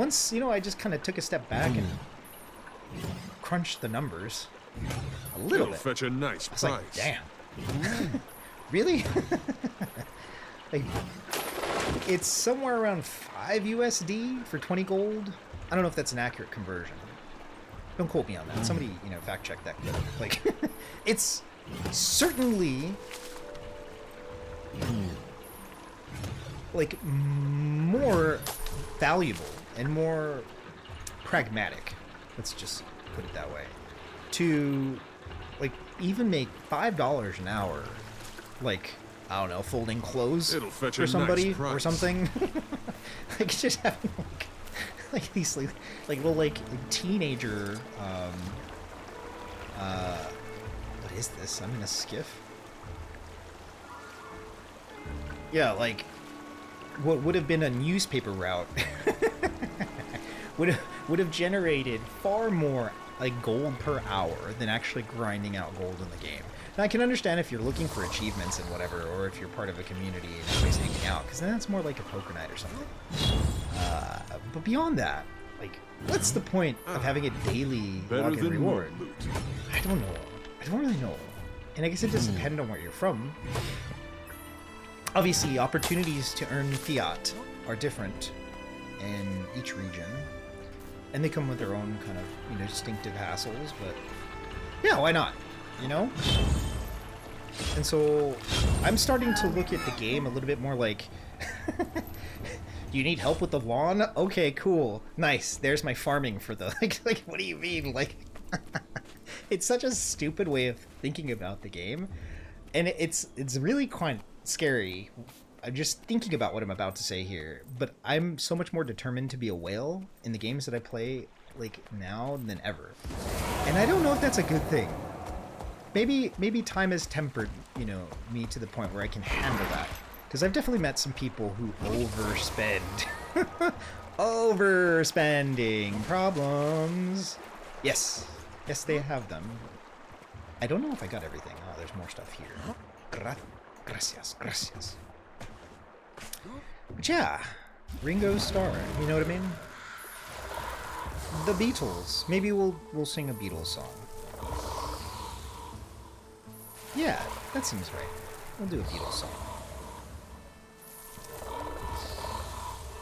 once, you know, I just kind of took a step back and crunched the numbers a little It'll bit. fetch a nice I was price. like, damn. Really? Like, it's somewhere around 5 USD for 20 gold. I don't know if that's an accurate conversion. Don't quote me on that. Somebody, you know, fact check that. Like, it's certainly like more valuable and more pragmatic. Let's just put it that way. To like even make $5 an hour, like, I don't know, folding clothes It'll fetch for a somebody nice price. or something. Like just having like these like little like teenager what is this? I'm in a skiff. Yeah, like what would have been a newspaper route would have generated far more like gold per hour than actually grinding out gold in the game. Now I can understand if you're looking for achievements and whatever, or if you're part of a community and everybody's hanging out, because then that's more like a poker night or something. But beyond that, like, what's the point of having a daily Better login than reward? more loot. I don't know. I don't really know. And I guess it does depend on where you're from. Obviously, opportunities to earn fiat are different in each region, and they come with their own kind of, you know, distinctive hassles, but yeah, why not? You know? And so I'm starting to look at the game a little bit more like, do you need help with the lawn? Okay, cool. Nice. There's my farming for the, like what do you mean? Like, it's such a stupid way of thinking about the game. And it's really quite scary. I'm just thinking about what I'm about to say here, but I'm so much more determined to be a whale in the games that I play, like, now than ever. And I don't know if that's a good thing. Maybe time has tempered, you know, me to the point where I can handle that. Because I've definitely met some people who overspend. Overspending problems. Yes. Yes, they have them. I don't know if I got everything. Oh, there's more stuff here. Gracias. But yeah, Ringo Starr, you know what I mean? The Beatles. Maybe we'll sing a Beatles song. Yeah, that seems right. We'll do a Beatles song.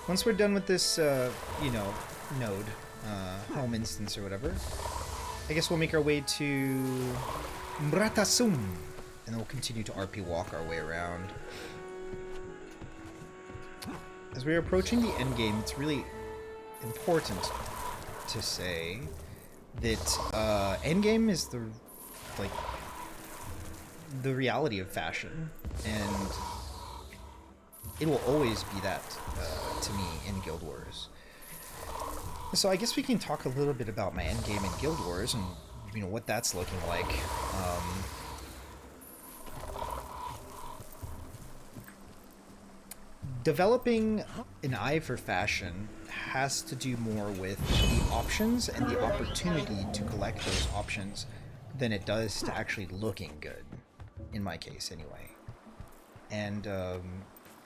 Once we're done with this, you know, node, home instance or whatever, I guess we'll make our way to Mratasum, and then we'll continue to RP walk our way around. As we're approaching the end game, it's really important to say that end game is the reality of fashion, and it will always be that to me in Guild Wars. So I guess we can talk a little bit about my end game in Guild Wars and, you know, what that's looking like. Developing an eye for fashion has to do more with the options and the opportunity to collect those options than it does to actually looking good, in my case anyway. And I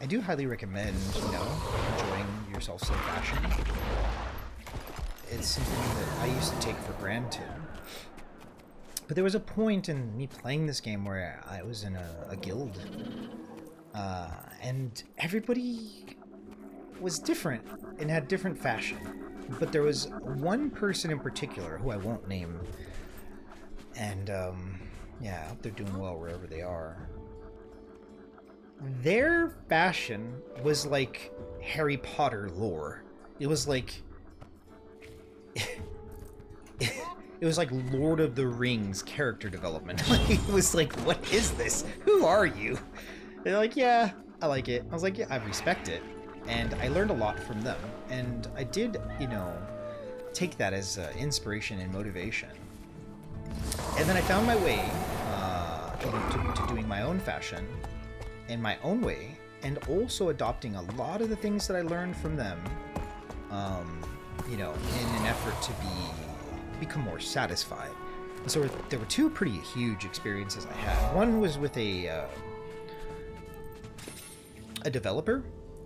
do highly recommend, you know, enjoying yourself some fashion. It's something that I used to take for granted. But there was a point in me playing this game where I was in a guild, and everybody was different and had different fashion. But there was one person in particular, who I won't name, and yeah, I hope they're doing well wherever they are. Their fashion was like Harry Potter lore. It was like it was like Lord of the Rings character development. Like, it was like, what is this? Who are you? They're like, yeah, I like it. I was like, yeah, I respect it. And I learned a lot from them. And I did, you know, take that as inspiration and motivation. And then I found my way to doing my own fashion in my own way, and also adopting a lot of the things that I learned from them, you know, in an effort to become more satisfied. And so there were two pretty huge experiences I had. One was with a developer,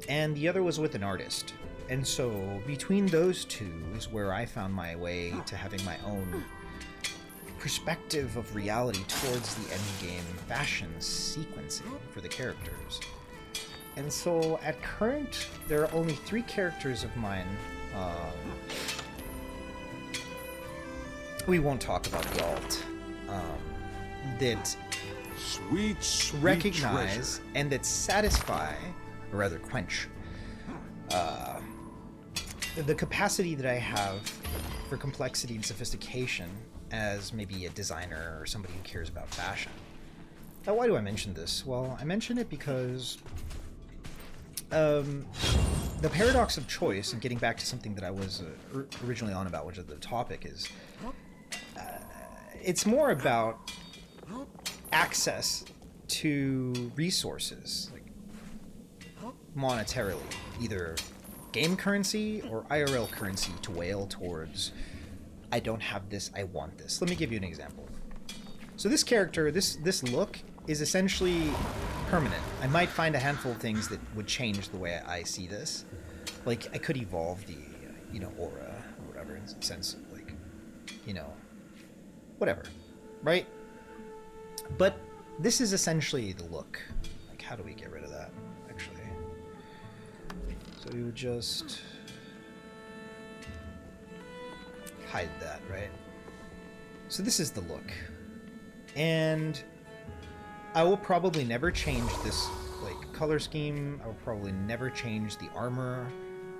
and the other was with an artist. And so between those two is where I found my way to having my own perspective of reality towards the endgame fashion sequencing for the characters. And so at current, there are only 3 characters of mine. We won't talk about the alt. That Sweet recognize treasure. and that satisfy, or rather quench, the capacity that I have for complexity and sophistication as maybe a designer or somebody who cares about fashion. Now, why do I mention this? Well, I mention it because the paradox of choice, and getting back to something that I was originally on about, which is the topic, is it's more about access to resources, like monetarily, either game currency or IRL currency to whale towards, I don't have this, I want this. Let me give you an example. So this character, this look is essentially permanent. I might find a handful of things that would change the way I see this. Like, I could evolve the, aura or whatever, in some sense of, like, whatever, right? But this is essentially the look. Like, how do we get rid of that, actually? So we would just hide that, right? So this is the look. And I will probably never change this, like, color scheme. I will probably never change the armor.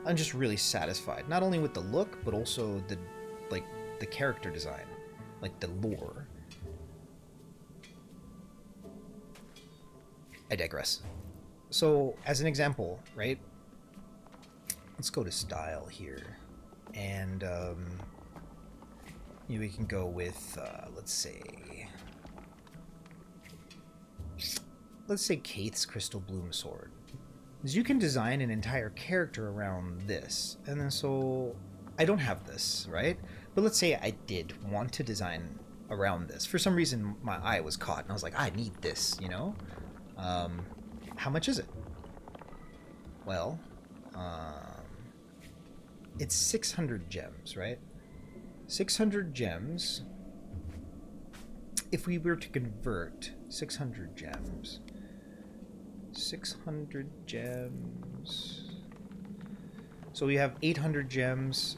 I'm just really satisfied, not only with the look, but also the character design, like the lore. I digress. So, as an example, right? Let's go to style here. And, we can go with, let's say Kaith's Crystal Bloom Sword. Because you can design an entire character around this. And then so, I don't have this, right? But let's say I did want to design around this. For some reason, my eye was caught, and I was like, I need this, How much is it? Well, it's 600 gems, right? 600 gems. If we were to convert 600 gems, 600 gems. So we have 800 gems.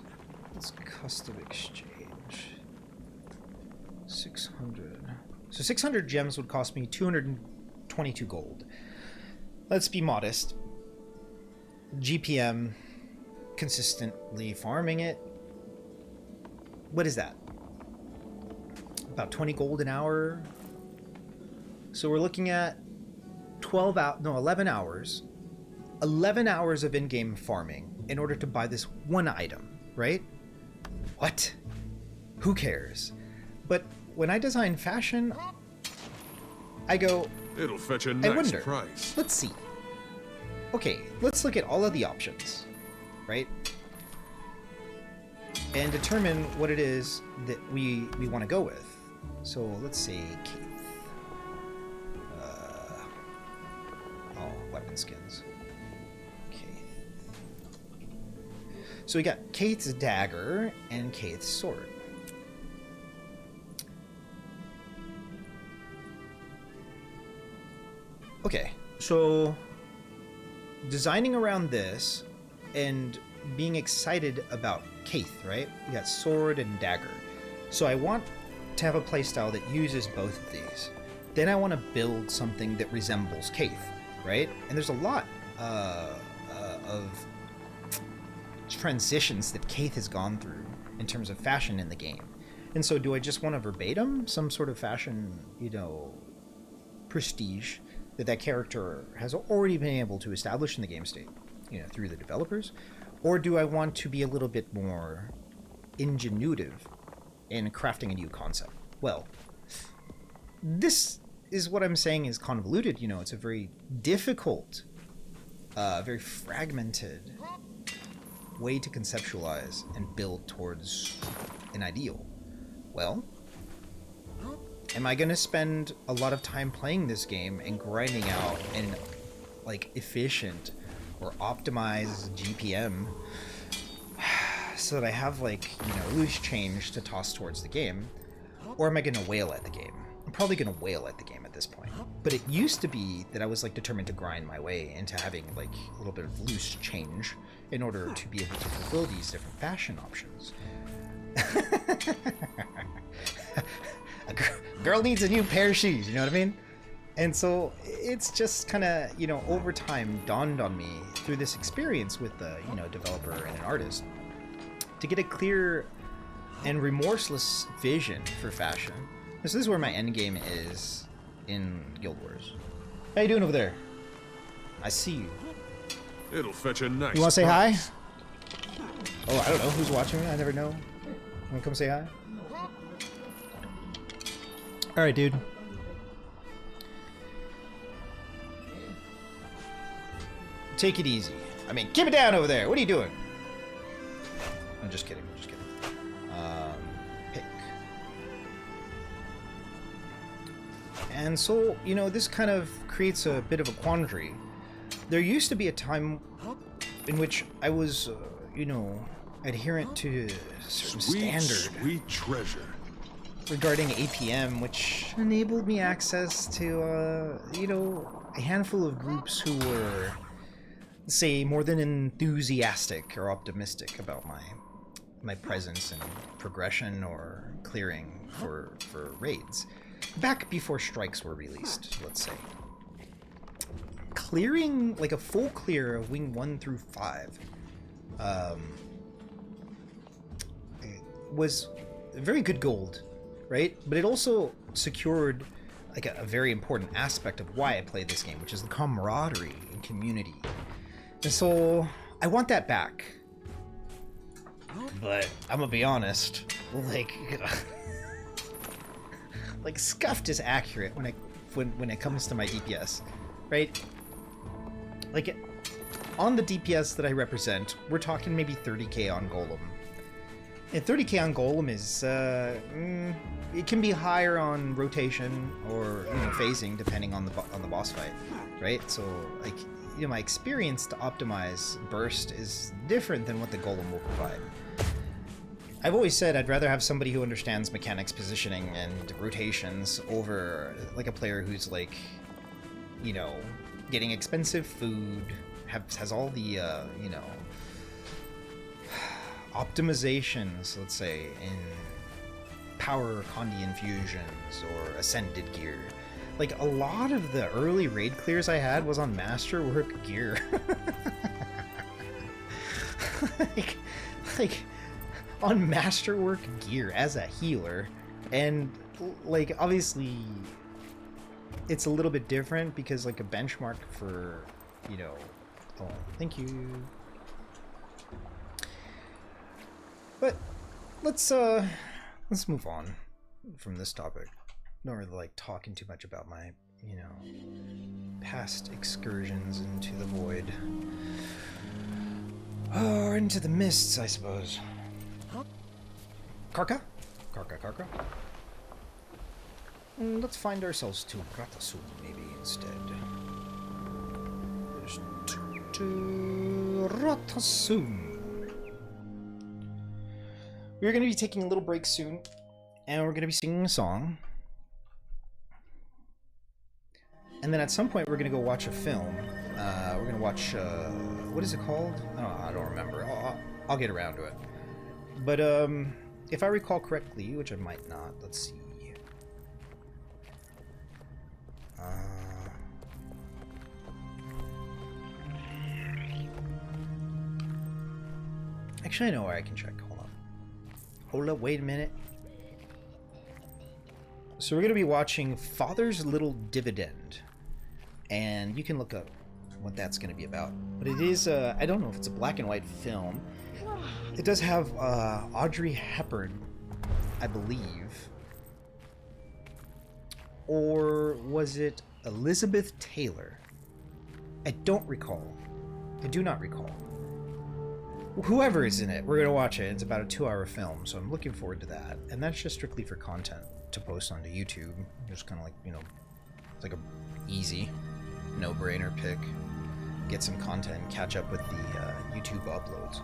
Let's custom exchange. 600. So 600 gems would cost me 222 gold. Let's be modest. GPM, consistently farming it. What is that? About 20 gold an hour. So we're looking at 11 hours. 11 hours of in-game farming in order to buy this one item, right? What? Who cares? But when I design fashion, I go, It'll fetch a I nice wonder. price. Let's see. Okay, let's look at all of the options, right? And determine what it is that we want to go with. So let's say Kaith. Weapon skins. Kaith. So we got Kaith's dagger and Kaith's sword. Okay, so designing around this and being excited about Kaith, right? We got sword and dagger. So I want to have a playstyle that uses both of these. Then I want to build something that resembles Kaith, right? And there's a lot of transitions that Kaith has gone through in terms of fashion in the game. And so do I just want to verbatim some sort of fashion, prestige that character has already been able to establish in the game state, through the developers? Or do I want to be a little bit more ingenuitive in crafting a new concept? Well, this is what I'm saying is convoluted. It's a very difficult, very fragmented way to conceptualize and build towards an ideal. Well, am I going to spend a lot of time playing this game and grinding out an efficient or optimize GPM so that I have, like, you know, loose change to toss towards the game? Or am I going to wail at the game? I'm probably going to wail at the game at this point. But it used to be that I was, like, determined to grind my way into having, like, a little bit of loose change in order to be able to fulfill these different fashion options. A girl needs a new pair of shoes, you know what I mean? And so it's just kind of, you know, over time dawned on me through this experience with the, you know, developer and an artist to get a clear and remorseless vision for fashion. So this is where my end game is in Guild Wars. How you doing over there? I see you. It'll fetch a nice. You want to say hi? price. Oh, I don't know who's watching me. I never know. Want to come say hi? All right, dude. Take it easy. I mean, keep it down over there. What are you doing? I'm just kidding. Just kidding. Pick. And so, you know, this kind of creates a bit of a quandary. There used to be a time in which I was, you know, adherent to a certain standard Sweet treasure. regarding APM, which enabled me access to, you know, a handful of groups who were, say, more than enthusiastic or optimistic about my presence and progression or clearing for raids. Back before strikes were released, let's say. Clearing, like a full clear of Wing 1 through 5, was very good gold, right? But it also secured like a very important aspect of why I play this game, which is the camaraderie and community. And so I want that back. But I'm gonna be honest, like, like scuffed is accurate when it comes to my DPS, right? Like, on the DPS that I represent, we're talking maybe 30k on Golem. And 30k on Golem is, it can be higher on rotation or, you know, phasing depending on the boss fight, right? So, like, you know, my experience to optimize burst is different than what the Golem will provide. I've always said I'd rather have somebody who understands mechanics, positioning, and rotations over, like, a player who's, like, you know, getting expensive food, has all the, you know, optimizations, let's say, in power Condi infusions or ascended gear. Like, a lot of the early raid clears I had was on masterwork gear. like on masterwork gear as a healer. And, like, obviously it's a little bit different because, like, a benchmark for, you know, oh, thank you. But let's move on from this topic. Don't really like talking too much about my, you know, past excursions into the void. Or into the mists, I suppose. Karka? Karka. Let's find ourselves to Ratasun, maybe, instead. There's to Ratasun. We're going to be taking a little break soon, and we're going to be singing a song. And then at some point, we're going to go watch a film. We're going to watch, what is it called? I don't remember. I'll get around to it. But if I recall correctly, which I might not, let's see. Actually, I know where I can check. Hold up, wait a minute. So we're going to be watching Father's Little Dividend. And you can look up what that's going to be about. But it is, I don't know if it's a black and white film. It does have Audrey Hepburn, I believe. Or was it Elizabeth Taylor? I don't recall. I do not recall. Whoever is in it, we're going to watch it. It's about a 2-hour film, so I'm looking forward to that. And that's just strictly for content to post onto YouTube. Just kind of like, you know, it's like a easy, no-brainer pick. get some content, catch up with the YouTube uploads.